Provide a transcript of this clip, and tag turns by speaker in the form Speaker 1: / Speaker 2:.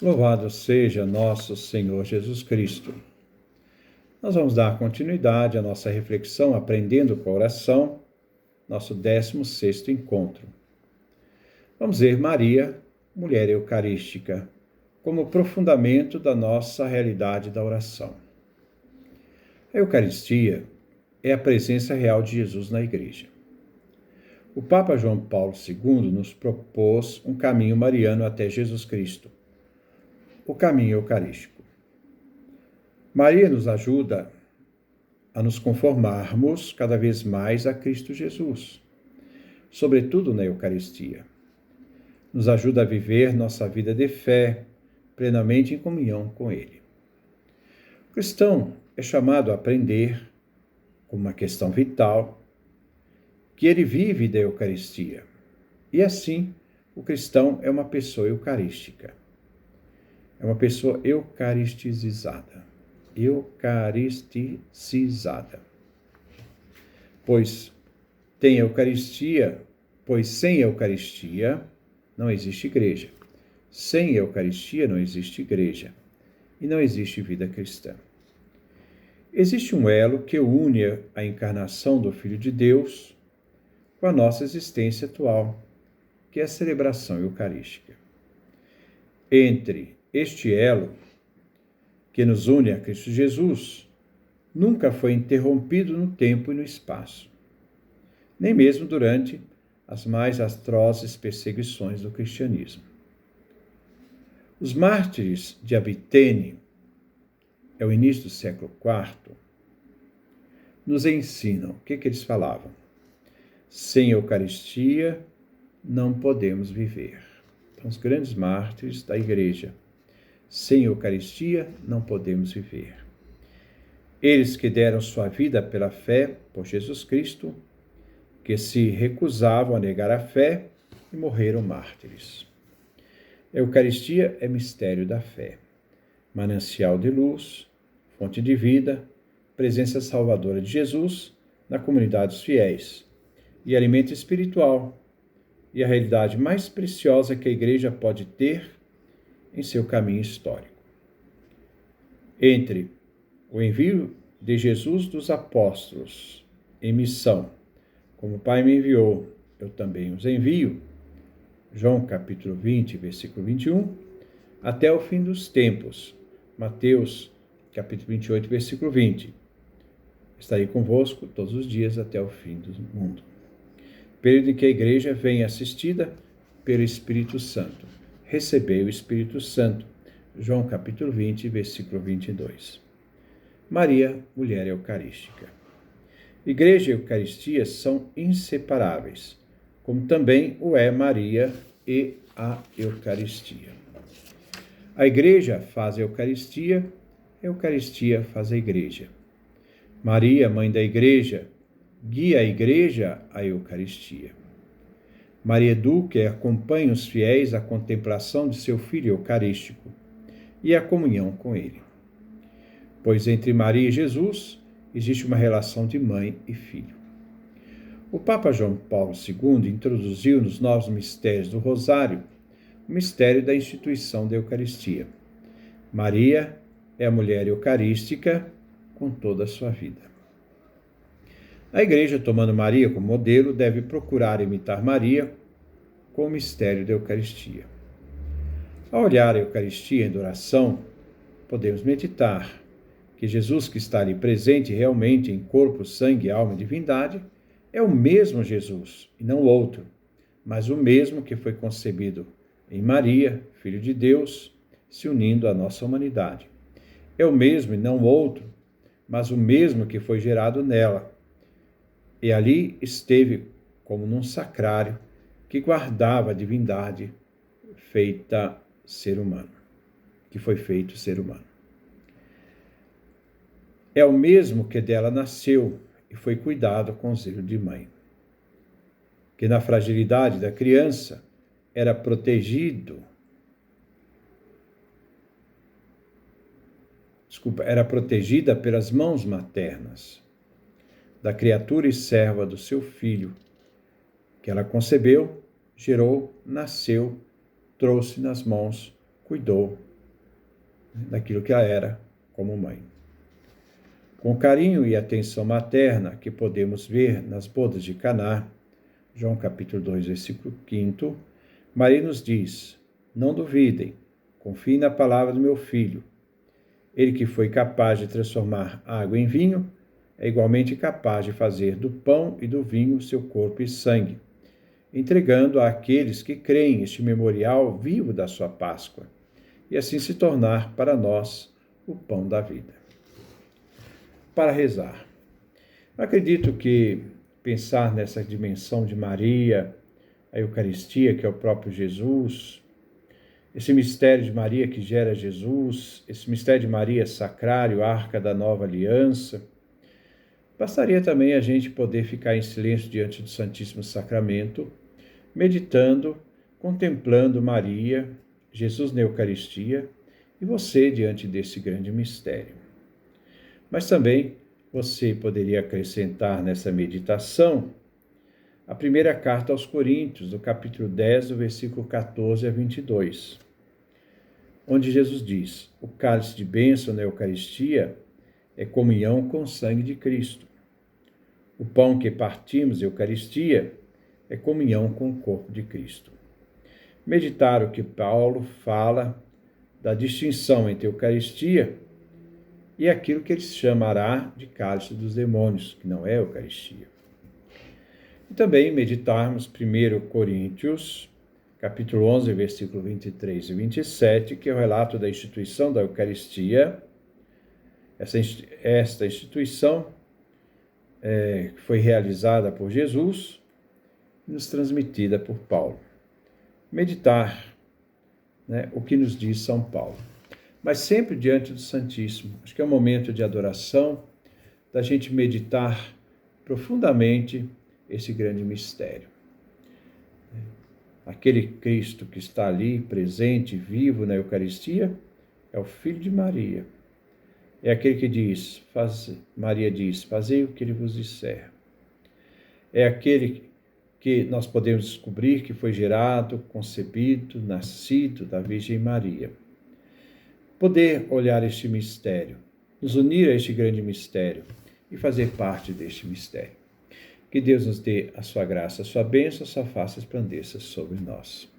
Speaker 1: Louvado seja nosso Senhor Jesus Cristo. Nós vamos dar continuidade à nossa reflexão aprendendo com a oração, nosso 16º encontro. Vamos ver Maria, mulher eucarística, como profundamento da nossa realidade da oração. A Eucaristia é a presença real de Jesus na Igreja. O Papa João Paulo II nos propôs um caminho mariano até Jesus Cristo, o caminho eucarístico. Maria nos ajuda a nos conformarmos cada vez mais a Cristo Jesus, sobretudo na Eucaristia. Nos ajuda a viver nossa vida de fé plenamente em comunhão com Ele. O cristão é chamado a aprender, como uma questão vital, que ele vive da Eucaristia. E assim, o cristão é uma pessoa eucarística. É uma pessoa eucaristizada. Eucaristizada. Pois sem Eucaristia não existe igreja. Sem Eucaristia não existe igreja. E não existe vida cristã. Existe um elo que une a encarnação do Filho de Deus com a nossa existência atual, que é a celebração eucarística. Entre este elo, que nos une a Cristo Jesus, nunca foi interrompido no tempo e no espaço, nem mesmo durante as mais atrozes perseguições do cristianismo. Os mártires de Abitene, é o início do século IV, nos ensinam o que eles falavam. Sem Eucaristia não podemos viver. Então, os grandes mártires da Igreja. Sem Eucaristia não podemos viver. Eles que deram sua vida pela fé por Jesus Cristo, que se recusavam a negar a fé e morreram mártires. A Eucaristia é mistério da fé, manancial de luz, fonte de vida, presença salvadora de Jesus na comunidade dos fiéis e alimento espiritual, e a realidade mais preciosa que a Igreja pode ter em seu caminho histórico. Entre o envio de Jesus dos apóstolos em missão, como o Pai me enviou, eu também os envio, João capítulo 20, versículo 21, até o fim dos tempos, Mateus capítulo 28, versículo 20. Estarei convosco todos os dias até o fim do mundo. Período em que a Igreja vem assistida pelo Espírito Santo. Recebei o Espírito Santo. João capítulo 20, versículo 22. Maria, mulher eucarística. Igreja e Eucaristia são inseparáveis, como também o é Maria e a Eucaristia. A Igreja faz a Eucaristia faz a Igreja. Maria, mãe da Igreja, guia a Igreja à Eucaristia. Maria educa e acompanha os fiéis à contemplação de seu Filho Eucarístico e à comunhão com Ele. Pois entre Maria e Jesus existe uma relação de mãe e filho. O Papa João Paulo II introduziu nos novos mistérios do Rosário o mistério da instituição da Eucaristia. Maria é a mulher eucarística com toda a sua vida. A Igreja, tomando Maria como modelo, deve procurar imitar Maria com o mistério da Eucaristia. Ao olhar a Eucaristia em oração, podemos meditar que Jesus, que está ali presente realmente em corpo, sangue, alma e divindade, é o mesmo Jesus, e não outro, mas o mesmo que foi concebido em Maria, Filho de Deus, se unindo à nossa humanidade. É o mesmo e não outro, mas o mesmo que foi gerado nela, e ali esteve como num sacrário que guardava a divindade feita ser humano, que foi feito ser humano. É o mesmo que dela nasceu e foi cuidado com zelo de mãe, que na fragilidade da criança era protegida pelas mãos maternas da criatura e serva do seu filho, que ela concebeu, gerou, nasceu, trouxe nas mãos, cuidou daquilo que ela era como mãe. Com o carinho e atenção materna que podemos ver nas bodas de Caná, João capítulo 2, versículo 5, Maria nos diz: não duvidem, confiem na palavra do meu filho. Ele que foi capaz de transformar água em vinho, é igualmente capaz de fazer do pão e do vinho seu corpo e sangue, entregando àqueles que creem este memorial vivo da sua Páscoa, e assim se tornar para nós o pão da vida. Para rezar. Acredito que pensar nessa dimensão de Maria, a Eucaristia, que é o próprio Jesus, esse mistério de Maria que gera Jesus, esse mistério de Maria sacrário, arca da nova aliança, bastaria também a gente poder ficar em silêncio diante do Santíssimo Sacramento, meditando, contemplando Maria, Jesus na Eucaristia e você diante desse grande mistério. Mas também você poderia acrescentar nessa meditação a primeira carta aos Coríntios, do capítulo 10, do versículo 14 a 22, onde Jesus diz: o cálice de bênção na Eucaristia é comunhão com o sangue de Cristo. O pão que partimos na Eucaristia é comunhão com o corpo de Cristo. Meditar o que Paulo fala da distinção entre Eucaristia e aquilo que ele chamará de cálice dos demônios, que não é a Eucaristia. E também meditarmos 1 Coríntios, capítulo 11, versículo 23 e 27, que é o relato da instituição da Eucaristia. Esta instituição foi realizada por Jesus e nos transmitida por Paulo. Meditar, o que nos diz São Paulo. Mas sempre diante do Santíssimo. Acho que é um momento de adoração, da gente meditar profundamente esse grande mistério. Aquele Cristo que está ali, presente, vivo na Eucaristia, é o Filho de Maria. É aquele que diz, Maria diz, fazei o que ele vos disser. É aquele que nós podemos descobrir que foi gerado, concebido, nascido da Virgem Maria. Poder olhar este mistério, nos unir a este grande mistério e fazer parte deste mistério. Que Deus nos dê a sua graça, a sua bênção, a sua face resplandeça sobre nós.